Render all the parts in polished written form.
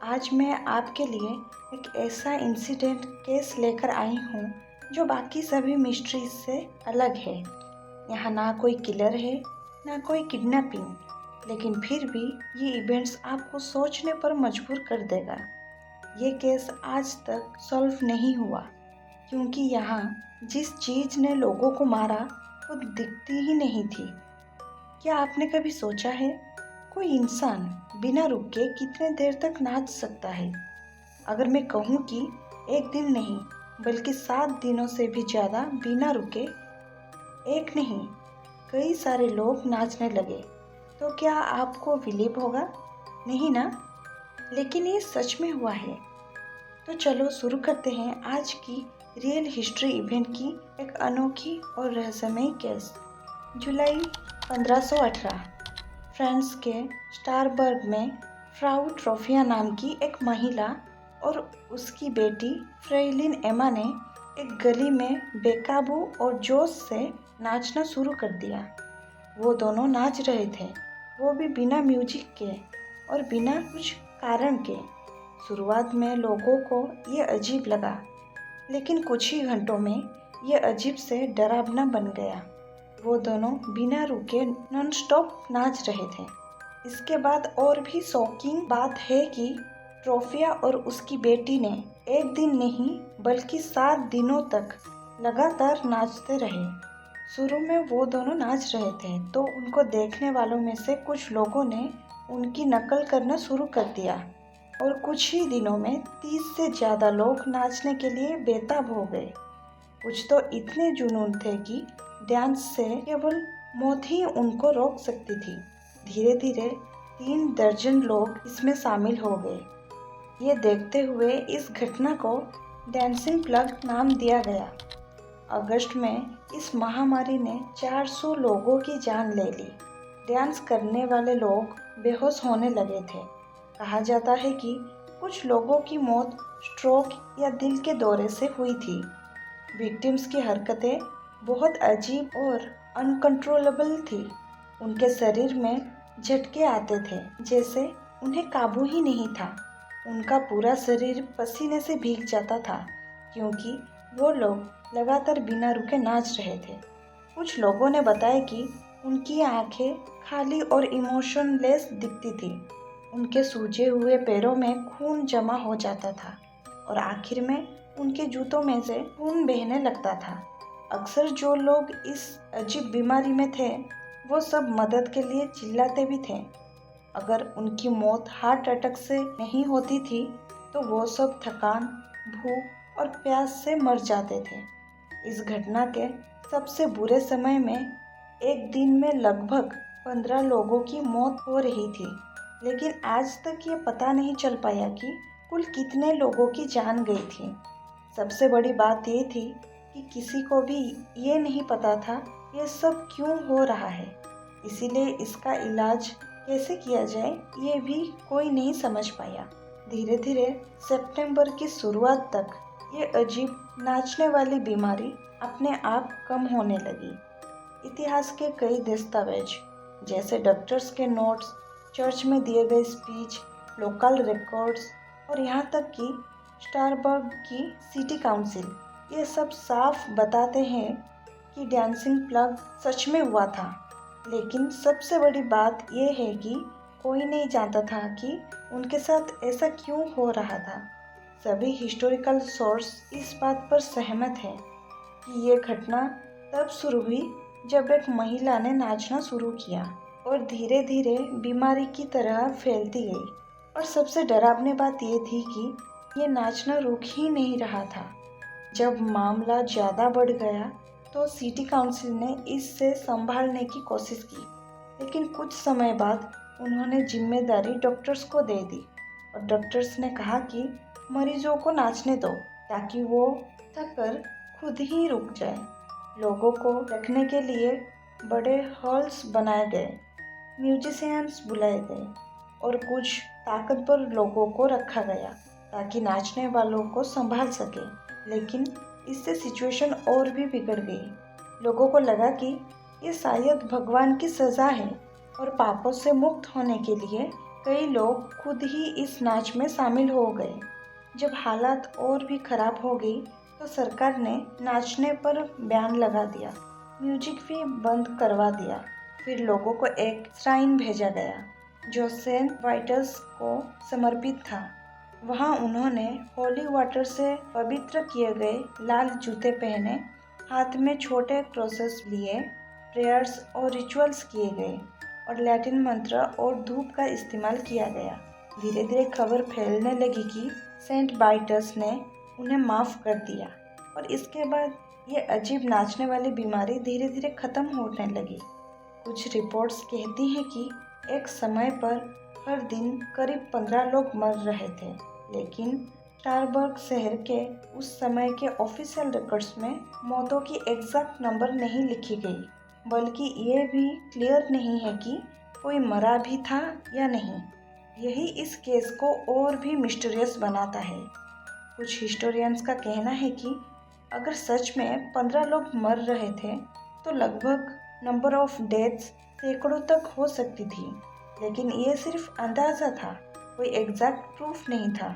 आज मैं आपके लिए एक ऐसा इंसिडेंट केस लेकर आई हूँ जो बाकी सभी मिस्ट्रीज से अलग है। यहाँ ना कोई किलर है, ना कोई किडनैपिंग, लेकिन फिर भी ये इवेंट्स आपको सोचने पर मजबूर कर देगा। ये केस आज तक सॉल्व नहीं हुआ क्योंकि यहाँ जिस चीज़ ने लोगों को मारा वो दिखती ही नहीं थी। क्या आपने कभी सोचा है कोई इंसान बिना रुके कितने देर तक नाच सकता है? अगर मैं कहूँ कि एक दिन नहीं बल्कि 7 दिनों से भी ज़्यादा बिना रुके, एक नहीं कई सारे लोग नाचने लगे, तो क्या आपको बिलीव होगा? नहीं ना? लेकिन ये सच में हुआ है। तो चलो शुरू करते हैं आज की रियल हिस्ट्री इवेंट की एक अनोखी और रहस्यमयी केस। जुलाई 1518 फ्रांस के स्टारबर्ग में फ्राउ ट्रोफिया नाम की एक महिला और उसकी बेटी फ्रेलिन एमा ने एक गली में बेकाबू और जोश से नाचना शुरू कर दिया। वो दोनों नाच रहे थे, वो भी बिना म्यूजिक के और बिना कुछ कारण के। शुरुआत में लोगों को ये अजीब लगा, लेकिन कुछ ही घंटों में ये अजीब से डरावना बन गया। वो दोनों बिना रुके नॉन स्टॉप नाच रहे थे। इसके बाद और भी शॉकिंग बात है कि ट्रोफिया और उसकी बेटी ने एक दिन नहीं बल्कि 7 दिनों तक लगातार नाचते रहे। शुरू में वो दोनों नाच रहे थे तो उनको देखने वालों में से कुछ लोगों ने उनकी नकल करना शुरू कर दिया और कुछ ही दिनों में 30 से ज़्यादा लोग नाचने के लिए बेताब हो गए। कुछ तो इतने जुनून थे कि डांस से केवल मौत ही उनको रोक सकती थी। धीरे धीरे 3 दर्जन लोग इसमें शामिल हो गए। ये देखते हुए इस घटना को डांसिंग प्लग नाम दिया गया। अगस्त में इस महामारी ने 400 लोगों की जान ले ली। डांस करने वाले लोग बेहोश होने लगे थे। कहा जाता है कि कुछ लोगों की मौत स्ट्रोक या दिल के दौरे से हुई थी। विक्टिम्स की हरकतें बहुत अजीब और अनकंट्रोलेबल थी। उनके शरीर में झटके आते थे जैसे उन्हें काबू ही नहीं था। उनका पूरा शरीर पसीने से भीग जाता था क्योंकि वो लोग लगातार बिना रुके नाच रहे थे। कुछ लोगों ने बताया कि उनकी आंखें खाली और इमोशनलेस दिखती थी। उनके सूजे हुए पैरों में खून जमा हो जाता था और आखिर में उनके जूतों में से खून बहने लगता था। अक्सर जो लोग इस अजीब बीमारी में थे वो सब मदद के लिए चिल्लाते भी थे। अगर उनकी मौत हार्ट अटैक से नहीं होती थी तो वो सब थकान, भूख और प्यास से मर जाते थे। इस घटना के सबसे बुरे समय में एक दिन में लगभग 15 लोगों की मौत हो रही थी, लेकिन आज तक ये पता नहीं चल पाया कि कुल कितने लोगों की जान गई थी। सबसे बड़ी बात ये थी कि किसी को भी ये नहीं पता था ये सब क्यों हो रहा है, इसीलिए इसका इलाज कैसे किया जाए ये भी कोई नहीं समझ पाया। धीरे धीरे सितंबर की शुरुआत तक ये अजीब नाचने वाली बीमारी अपने आप कम होने लगी। इतिहास के कई दस्तावेज जैसे डॉक्टर्स के नोट्स, चर्च में दिए गए स्पीच, लोकल रिकॉर्ड्स और यहाँ तक कि स्टारबर्ग की सिटी काउंसिल, ये सब साफ बताते हैं कि डांसिंग प्लग सच में हुआ था। लेकिन सबसे बड़ी बात यह है कि कोई नहीं जानता था कि उनके साथ ऐसा क्यों हो रहा था। सभी हिस्टोरिकल सोर्स इस बात पर सहमत हैं कि ये घटना तब शुरू हुई जब एक महिला ने नाचना शुरू किया और धीरे धीरे बीमारी की तरह फैलती गई। और सबसे डरावनी बात ये थी कि ये नाचना रुक ही नहीं रहा था। जब मामला ज़्यादा बढ़ गया तो सिटी काउंसिल ने इससे संभालने की कोशिश की, लेकिन कुछ समय बाद उन्होंने जिम्मेदारी डॉक्टर्स को दे दी और डॉक्टर्स ने कहा कि मरीजों को नाचने दो ताकि वो थक कर खुद ही रुक जाए। लोगों को रखने के लिए बड़े हॉल्स बनाए गए, म्यूजिशियंस बुलाए गए और कुछ ताकतवर लोगों को रखा गया ताकि नाचने वालों को संभाल सके। लेकिन इससे सिचुएशन और भी बिगड़ गई। लोगों को लगा कि ये शायद भगवान की सज़ा है और पापों से मुक्त होने के लिए कई लोग खुद ही इस नाच में शामिल हो गए। जब हालात और भी खराब हो गई तो सरकार ने नाचने पर बैन लगा दिया, म्यूजिक भी बंद करवा दिया। फिर लोगों को एक श्राइन भेजा गया जो सेंट वाइटस को समर्पित था। वहाँ उन्होंने होली वाटर से पवित्र किए गए लाल जूते पहने, हाथ में छोटे क्रॉसेस लिए, प्रेयर्स और रिचुअल्स किए गए और लैटिन मंत्र और धूप का इस्तेमाल किया गया। धीरे धीरे खबर फैलने लगी कि सेंट वाइटस ने उन्हें माफ़ कर दिया और इसके बाद ये अजीब नाचने वाली बीमारी धीरे धीरे ख़त्म होने लगी। कुछ रिपोर्ट्स कहती हैं कि एक समय पर हर दिन करीब 15 लोग मर रहे थे, लेकिन स्टारबर्ग शहर के उस समय के ऑफिशियल रिकॉर्ड्स में मौतों की एग्जैक्ट नंबर नहीं लिखी गई, बल्कि ये भी क्लियर नहीं है कि कोई मरा भी था या नहीं। यही इस केस को और भी मिस्टीरियस बनाता है। कुछ हिस्टोरियंस का कहना है कि अगर सच में 15 लोग मर रहे थे तो लगभग नंबर ऑफ डेथ्स सैकड़ों तक हो सकती थी, लेकिन ये सिर्फ अंदाज़ा था, कोई एग्जैक्ट प्रूफ नहीं था।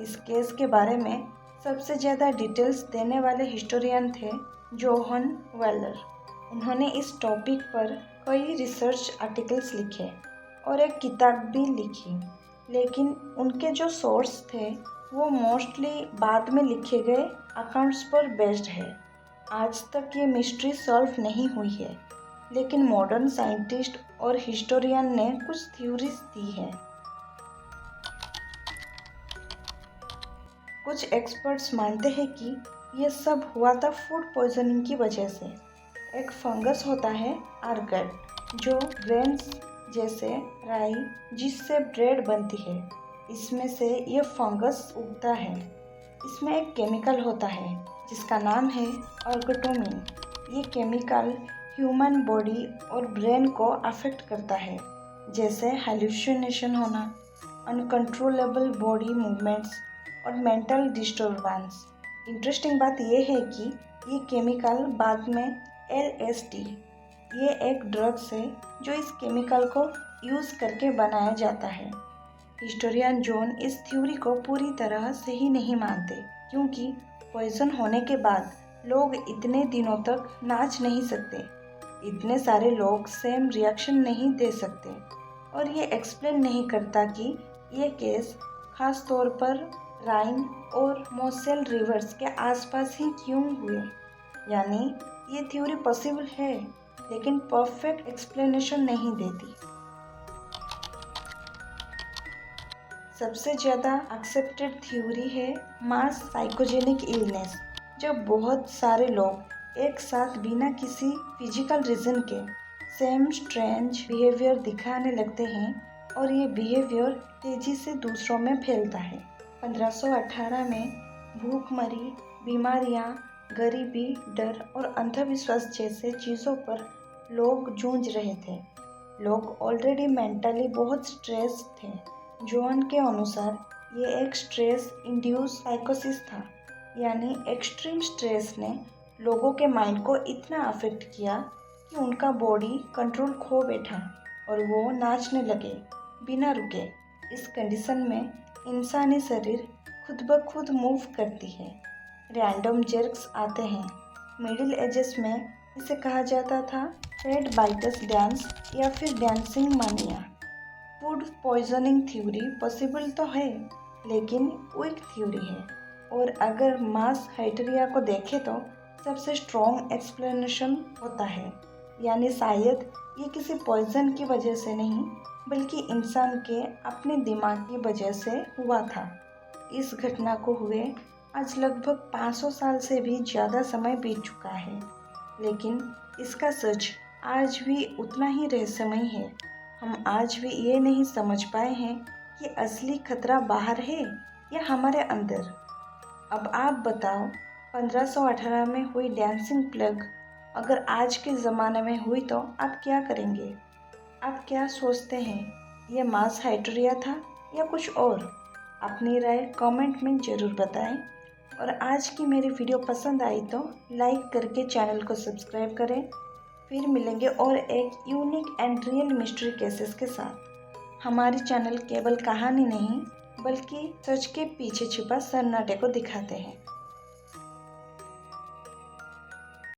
इस केस के बारे में सबसे ज़्यादा डिटेल्स देने वाले हिस्टोरियन थे जोहन वेलर। उन्होंने इस टॉपिक पर कई रिसर्च आर्टिकल्स लिखे और एक किताब भी लिखी, लेकिन उनके जो सोर्स थे वो मोस्टली बाद में लिखे गए अकाउंट्स पर बेस्ड है। आज तक ये मिस्ट्री सॉल्व नहीं हुई है, लेकिन मॉडर्न साइंटिस्ट और हिस्टोरियन ने कुछ थ्योरीज दी है। कुछ एक्सपर्ट्स मानते हैं कि ये सब हुआ था फूड पॉइजनिंग की वजह से। एक फंगस होता है आर्गट, जो ग्रेन्स जैसे राई जिससे ब्रेड बनती है, इसमें से ये फंगस उगता है। इसमें एक केमिकल होता है जिसका नाम है अर्गोटोमिन। ये केमिकल ह्यूमन बॉडी और ब्रेन को अफेक्ट करता है, जैसे हेलुसिनेशन होना, अनकंट्रोलेबल बॉडी मूवमेंट्स और मेंटल डिस्टर्बेंस। इंटरेस्टिंग बात यह है कि ये केमिकल बाद में LSD, ये एक ड्रग्स है जो इस केमिकल को यूज़ करके बनाया जाता है। हिस्टोरियन जॉन इस थ्योरी को पूरी तरह सही नहीं मानते, क्योंकि पॉइजन होने के बाद लोग इतने दिनों तक नाच नहीं सकते, इतने सारे लोग सेम रिएक्शन नहीं दे सकते, और ये एक्सप्लेन नहीं करता कि ये केस खास तौर पर राइन और मोसेल रिवर्स के आसपास ही क्यों हुए। यानी ये थ्योरी पॉसिबल है, लेकिन परफेक्ट एक्सप्लेनेशन नहीं देती। सबसे ज़्यादा एक्सेप्टेड थ्योरी है मास साइकोजेनिक इलनेस, जब बहुत सारे लोग एक साथ बिना किसी फिजिकल रीज़न के सेम स्ट्रेंज बिहेवियर दिखाने लगते हैं और ये बिहेवियर तेज़ी से दूसरों में फैलता है। 1518 में भूखमरी, बीमारियां, गरीबी, डर और अंधविश्वास जैसे चीज़ों पर लोग जूझ रहे थे। लोग ऑलरेडी मेंटली बहुत स्ट्रेस थे। जॉन के अनुसार ये एक स्ट्रेस इंड्यूस साइकोसिस था, यानी एक्सट्रीम स्ट्रेस ने लोगों के माइंड को इतना अफेक्ट किया कि उनका बॉडी कंट्रोल खो बैठा और वो नाचने लगे बिना रुके। इस कंडीशन में इंसानी शरीर खुद ब खुद मूव करती है, रैंडम जर्क्स आते हैं। मिडिल एजेस में इसे कहा जाता था सेंट वाइटस डांस या फिर डांसिंग मानिया। फूड पॉइजनिंग थ्योरी पॉसिबल तो है, लेकिन वीक थ्योरी है, और अगर मास हाइटेरिया को देखें तो सबसे स्ट्रॉन्ग एक्सप्लेनेशन होता है, यानी शायद ये किसी पॉइजन की वजह से नहीं, बल्कि इंसान के अपने दिमाग की वजह से हुआ था। इस घटना को हुए आज लगभग 500 साल से भी ज़्यादा समय बीत चुका है, लेकिन इसका सच आज भी उतना ही रहस्यमय है। हम आज भी ये नहीं समझ पाए हैं कि असली खतरा बाहर है या हमारे अंदर। अब आप बताओ, 1518 में हुई डांसिंग प्लेग अगर आज के ज़माने में हुई तो आप क्या करेंगे? आप क्या सोचते हैं, ये मास हाइटेरिया था या कुछ और? अपनी राय कमेंट में ज़रूर बताएं, और आज की मेरी वीडियो पसंद आई तो लाइक करके चैनल को सब्सक्राइब करें। फिर मिलेंगे और एक unique and real mystery cases के साथ। हमारे चैनल केवल कहानी नहीं बल्कि सच के पीछे छिपा सन्नाटे को दिखाते हैं।